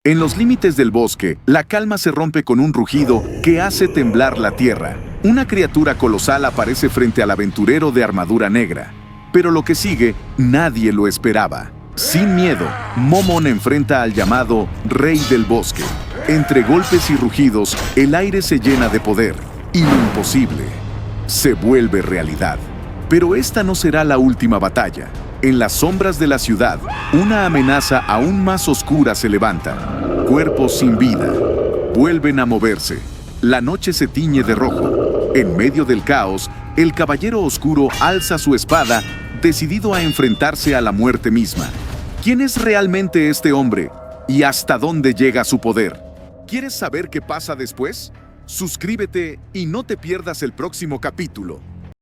En los límites del bosque, la calma se rompe con un rugido que hace temblar la tierra. Una criatura colosal aparece frente al aventurero de armadura negra. Pero lo que sigue, nadie lo esperaba. Sin miedo, Momon enfrenta al llamado Rey del Bosque. Entre golpes y rugidos, el aire se llena de poder, y lo imposible se vuelve realidad. Pero esta no será la última batalla. En las sombras de la ciudad, una amenaza aún más oscura se levanta. Cuerpos sin vida vuelven a moverse. La noche se tiñe de rojo. En medio del caos, el Caballero Oscuro alza su espada, decidido a enfrentarse a la muerte misma. ¿Quién es realmente este hombre? ¿Y hasta dónde llega su poder? ¿Quieres saber qué pasa después? Suscríbete y no te pierdas el próximo capítulo.